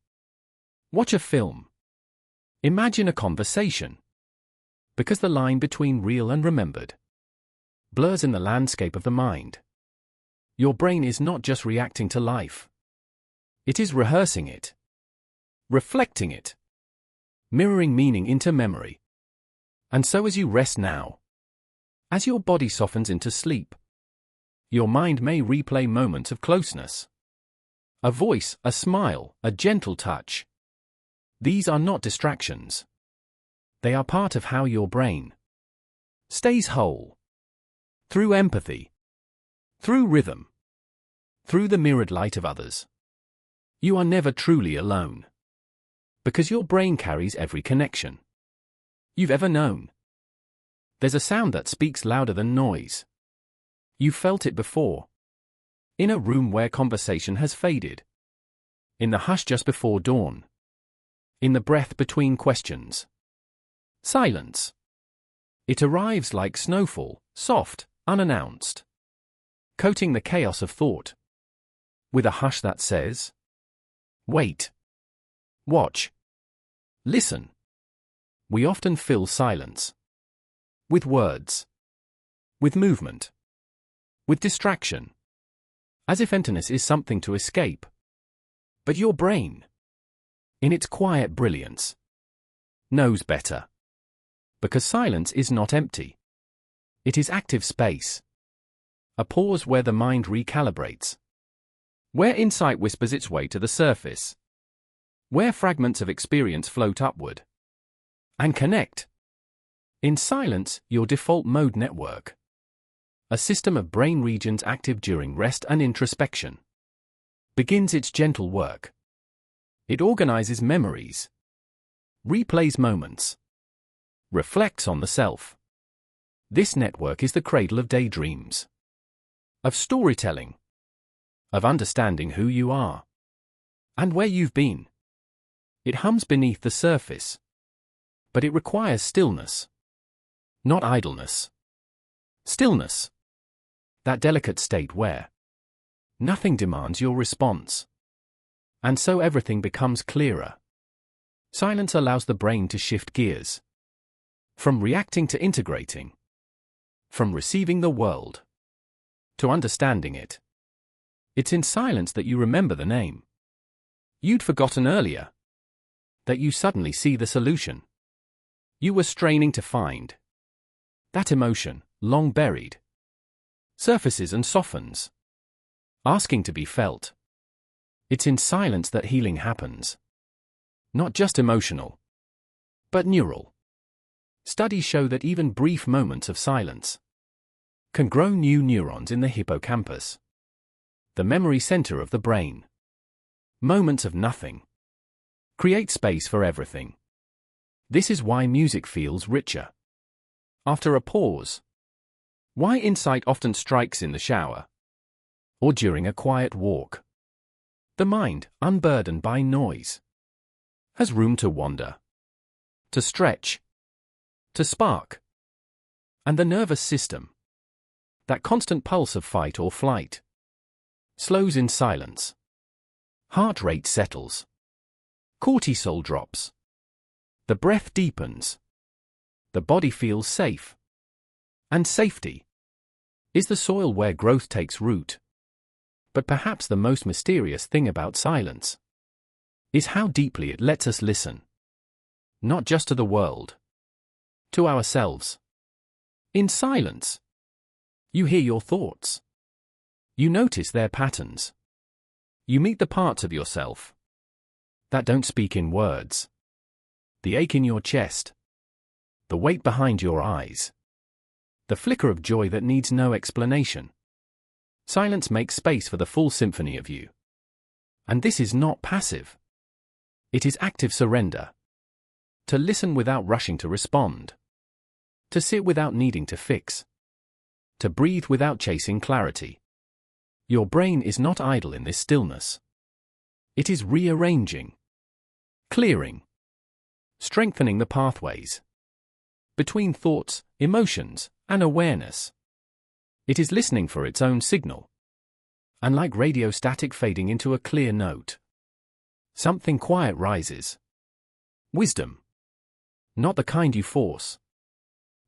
watch a film, imagine a conversation. Because the line between real and remembered blurs in the landscape of the mind. Your brain is not just reacting to life. It is rehearsing it. Reflecting it. Mirroring meaning into memory. And so as you rest now, as your body softens into sleep, your mind may replay moments of closeness. A voice, a smile, a gentle touch. These are not distractions. They are part of how your brain stays whole. Through empathy. Through rhythm. Through the mirrored light of others. You are never truly alone. Because your brain carries every connection you've ever known. There's a sound that speaks louder than noise. You've felt it before. In a room where conversation has faded. In the hush just before dawn. In the breath between questions. Silence. It arrives like snowfall, soft, unannounced. Coating the chaos of thought. With a hush that says, wait. Watch. Listen. We often fill silence. With words. With movement. With distraction. As if emptiness is something to escape. But your brain, in its quiet brilliance, knows better. Because silence is not empty. It is active space. A pause where the mind recalibrates. Where insight whispers its way to the surface. Where fragments of experience float upward. And connect. In silence, your default mode network. A system of brain regions active during rest and introspection. Begins its gentle work. It organizes memories. Replays moments. Reflects on the self. This network is the cradle of daydreams. Of storytelling. Of understanding who you are. And where you've been. It hums beneath the surface. But it requires stillness. Not idleness. Stillness. That delicate state where nothing demands your response. And so everything becomes clearer. Silence allows the brain to shift gears. From reacting to integrating. From receiving the world to understanding it. It's in silence that you remember the name you'd forgotten earlier. That you suddenly see the solution you were straining to find. That emotion, long buried, surfaces and softens, asking to be felt. It's in silence that healing happens. Not just emotional, but neural. Studies show that even brief moments of silence can grow new neurons in the hippocampus, the memory center of the brain. Moments of nothing create space for everything. This is why music feels richer after a pause. Why insight often strikes in the shower or during a quiet walk. The mind, unburdened by noise, has room to wander, to stretch, to spark. And the nervous system, that constant pulse of fight or flight, slows in silence. Heart rate settles. Cortisol drops. The breath deepens. The body feels safe. And safety is the soil where growth takes root. But perhaps the most mysterious thing about silence is how deeply it lets us listen. Not just to the world, to ourselves. In silence, you hear your thoughts. You notice their patterns. You meet the parts of yourself that don't speak in words. The ache in your chest. The weight behind your eyes. The flicker of joy that needs no explanation. Silence makes space for the full symphony of you. And this is not passive. It is active surrender. To listen without rushing to respond. To sit without needing to fix. To breathe without chasing clarity. Your brain is not idle in this stillness. It is rearranging, clearing, strengthening the pathways between thoughts, emotions, and awareness. It is listening for its own signal. And like radio static fading into a clear note, something quiet rises. Wisdom. Not the kind you force,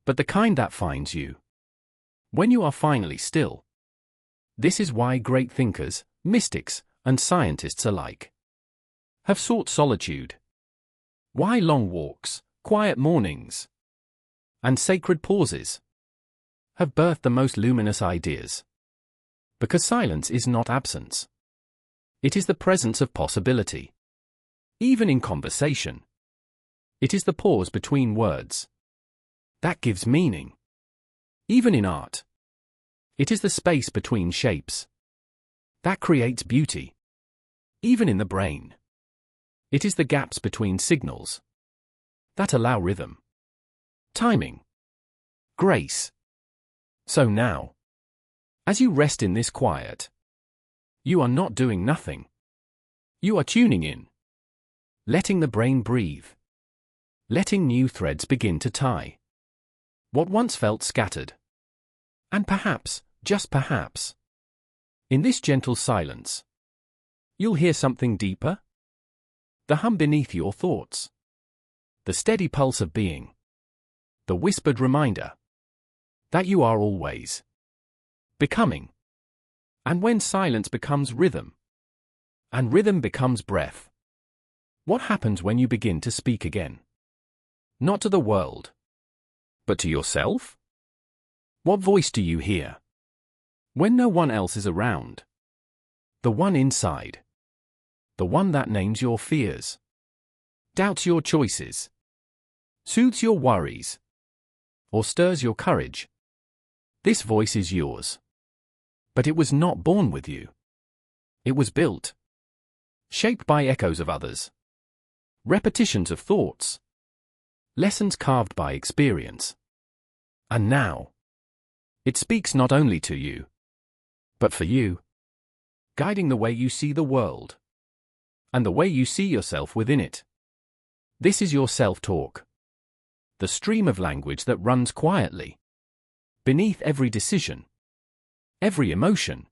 but the kind that finds you when you are finally still. This is why great thinkers, mystics, and scientists alike have sought solitude. Why long walks, quiet mornings, and sacred pauses have birthed the most luminous ideas. Because silence is not absence. It is the presence of possibility. Even in conversation, it is the pause between words that gives meaning. Even in art, it is the space between shapes that creates beauty. Even in the brain, it is the gaps between signals that allow rhythm, timing, grace. So now, as you rest in this quiet, you are not doing nothing. You are tuning in, letting the brain breathe, letting new threads begin to tie what once felt scattered. And perhaps, just perhaps, in this gentle silence, you'll hear something deeper. The hum beneath your thoughts. The steady pulse of being. The whispered reminder that you are always becoming. And when silence becomes rhythm, and rhythm becomes breath, what happens when you begin to speak again? Not to the world, but to yourself? What voice do you hear when no one else is around? The one inside. The one that names your fears, doubts your choices, soothes your worries, or stirs your courage. This voice is yours. But it was not born with you. It was built, shaped by echoes of others, repetitions of thoughts, lessons carved by experience. And now, it speaks not only to you, but for you, guiding the way you see the world, and the way you see yourself within it. This is your self-talk, the stream of language that runs quietly beneath every decision, every emotion,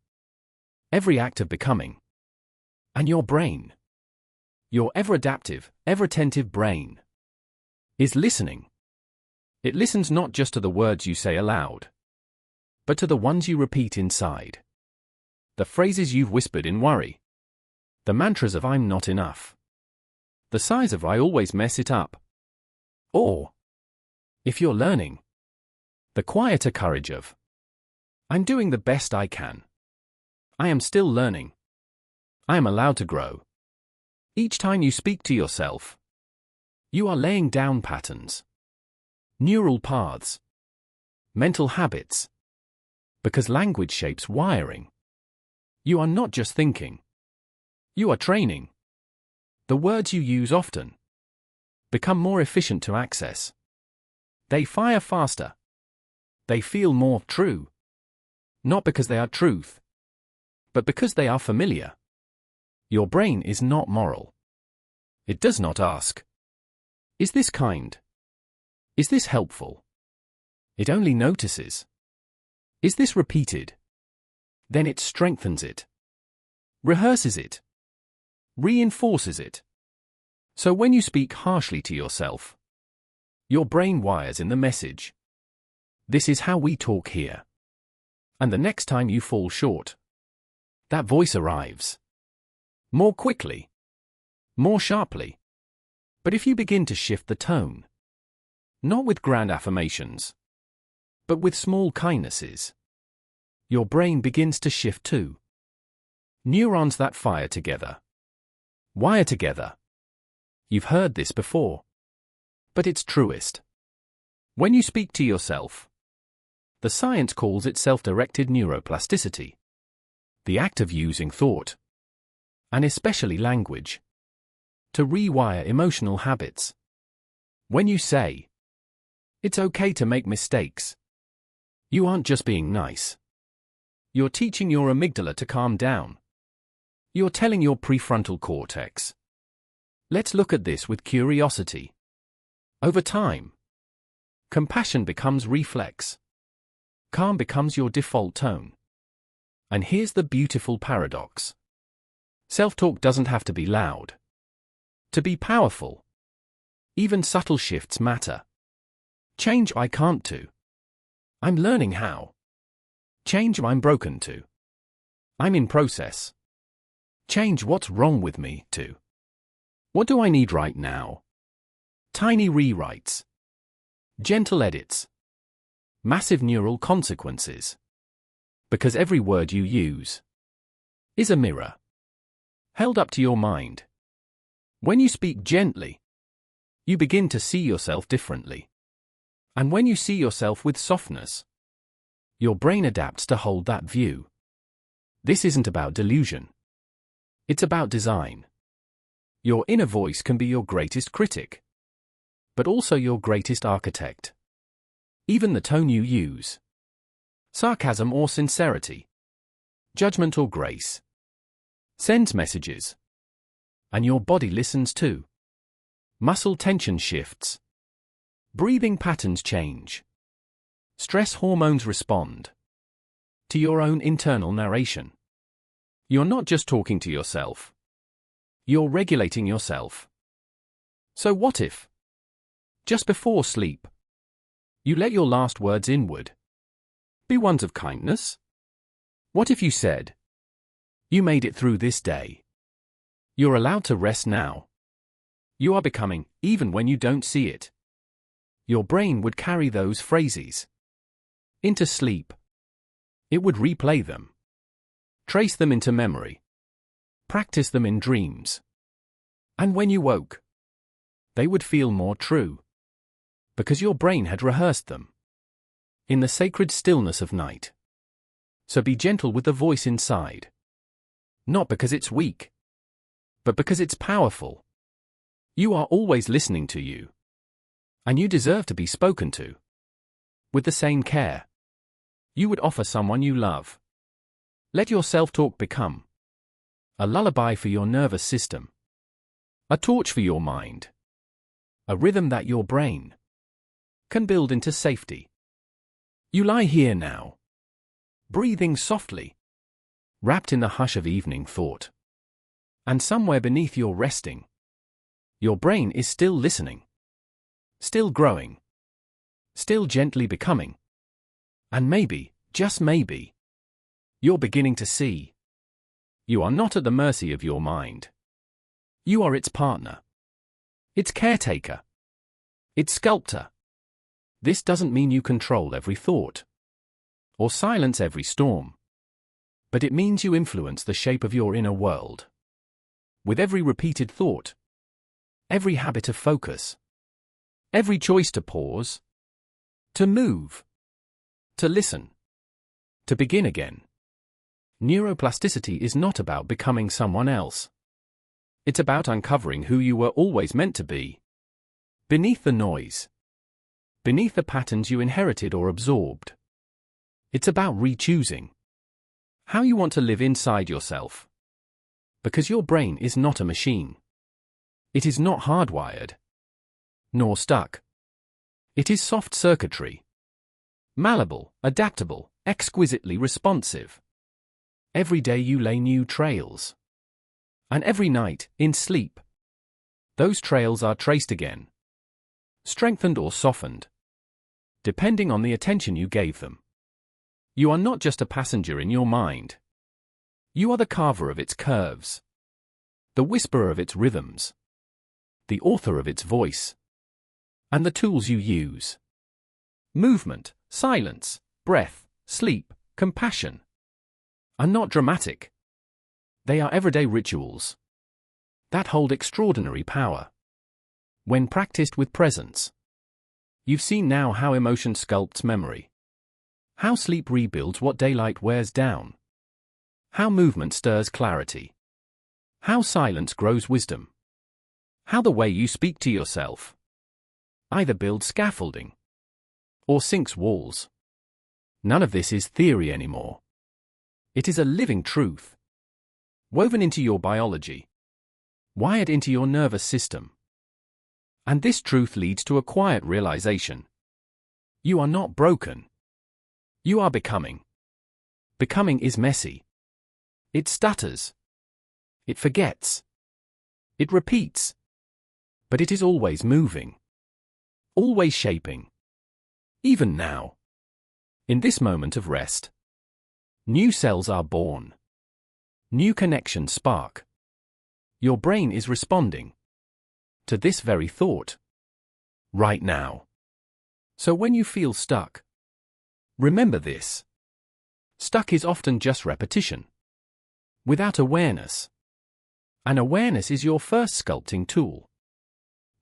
every act of becoming. And your brain, your ever-adaptive, ever-attentive brain, is listening. It listens not just to the words you say aloud, but to the ones you repeat inside. The phrases you've whispered in worry. The mantras of I'm not enough. The sighs of I always mess it up. Or, if you're learning, the quieter courage of I'm doing the best I can. I am still learning. I am allowed to grow. Each time you speak to yourself, you are laying down patterns, neural paths, mental habits, because language shapes wiring. You are not just thinking. You are training. The words you use often become more efficient to access. They fire faster. They feel more true. Not because they are truth, but because they are familiar. Your brain is not moral. It does not ask, is this kind? Is this helpful? It only notices. Is this repeated? Then it strengthens it, rehearses it, reinforces it. So when you speak harshly to yourself, your brain wires in the message. This is how we talk here. And the next time you fall short, that voice arrives. More quickly. More sharply. But if you begin to shift the tone, not with grand affirmations, but with small kindnesses, your brain begins to shift too. Neurons that fire together, wire together. You've heard this before, but it's truest. When you speak to yourself, the science calls it self-directed neuroplasticity, the act of using thought, and especially language, to rewire emotional habits. When you say, it's okay to make mistakes, you aren't just being nice. You're teaching your amygdala to calm down. You're telling your prefrontal cortex, let's look at this with curiosity. Over time, compassion becomes reflex. Calm becomes your default tone. And here's the beautiful paradox. Self-talk doesn't have to be loud to be powerful. Even subtle shifts matter. Change I can't to I'm learning how. Change I'm broken to I'm in process. Change what's wrong with me to what do I need right now? Tiny rewrites, gentle edits, massive neural consequences. Because every word you use is a mirror held up to your mind. When you speak gently, you begin to see yourself differently. And when you see yourself with softness, your brain adapts to hold that view. This isn't about delusion. It's about design. Your inner voice can be your greatest critic, but also your greatest architect. Even the tone you use, sarcasm or sincerity, judgment or grace, sends messages. And your body listens too. Muscle tension shifts. Breathing patterns change. Stress hormones respond to your own internal narration. You're not just talking to yourself. You're regulating yourself. So what if, just before sleep, you let your last words inward be ones of kindness? What if you said, you made it through this day. You're allowed to rest now. You are becoming, even when you don't see it. Your brain would carry those phrases into sleep. It would replay them, trace them into memory, practice them in dreams. And when you woke, they would feel more true, because your brain had rehearsed them in the sacred stillness of night. So be gentle with the voice inside. Not because it's weak, but because it's powerful. You are always listening to you. And you deserve to be spoken to with the same care you would offer someone you love. Let your self-talk become a lullaby for your nervous system, a torch for your mind, a rhythm that your brain can build into safety. You lie here now, breathing softly, wrapped in the hush of evening thought. And somewhere beneath your resting, your brain is still listening, still growing, still gently becoming. And maybe, just maybe, you're beginning to see. You are not at the mercy of your mind. You are its partner, its caretaker, its sculptor. This doesn't mean you control every thought or silence every storm, but it means you influence the shape of your inner world. With every repeated thought, every habit of focus, every choice to pause, to move, to listen, to begin again. Neuroplasticity is not about becoming someone else. It's about uncovering who you were always meant to be. Beneath the noise, beneath the patterns you inherited or absorbed. It's about re-choosing how you want to live inside yourself. Because your brain is not a machine. It is not hardwired, nor stuck. It is soft circuitry. Malleable, adaptable, exquisitely responsive. Every day you lay new trails. And every night, in sleep, those trails are traced again. Strengthened or softened, depending on the attention you gave them. You are not just a passenger in your mind. You are the carver of its curves, the whisperer of its rhythms, the author of its voice, and the tools you use. Movement, silence, breath, sleep, compassion are not dramatic. They are everyday rituals that hold extraordinary power. When practiced with presence. You've seen now how emotion sculpts memory, how sleep rebuilds what daylight wears down, how movement stirs clarity, how silence grows wisdom, how the way you speak to yourself either builds scaffolding or sinks walls. None of this is theory anymore. It is a living truth, woven into your biology, wired into your nervous system. And this truth leads to a quiet realization. You are not broken. You are becoming. Becoming is messy. It stutters. It forgets. It repeats. But it is always moving. Always shaping. Even now. In this moment of rest. New cells are born. New connections spark. Your brain is responding to this very thought right now. So when you feel stuck, remember this. Stuck is often just repetition, without awareness. And awareness is your first sculpting tool.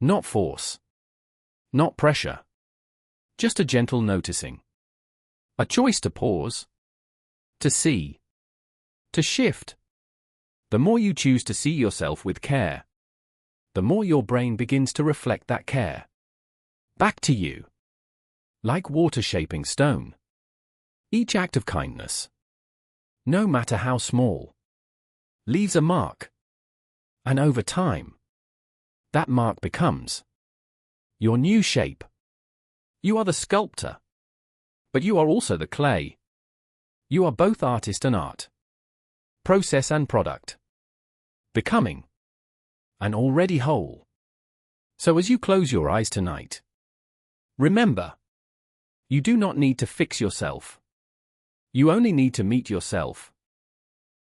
Not force. Not pressure. Just a gentle noticing. A choice to pause. To see. To shift. The more you choose to see yourself with care, the more your brain begins to reflect that care back to you. Like water shaping stone. Each act of kindness, no matter how small, leaves a mark. And over time, that mark becomes your new shape. You are the sculptor, but you are also the clay. You are both artist and art, process and product, becoming, and already whole. So as you close your eyes tonight, remember, you do not need to fix yourself. You only need to meet yourself,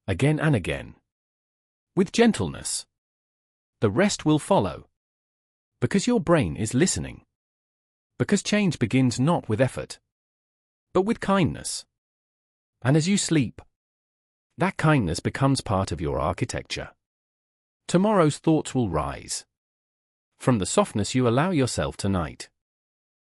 again and again, with gentleness. The rest will follow, because your brain is listening. Because change begins not with effort, but with kindness. And as you sleep, that kindness becomes part of your architecture. Tomorrow's thoughts will rise from the softness you allow yourself tonight.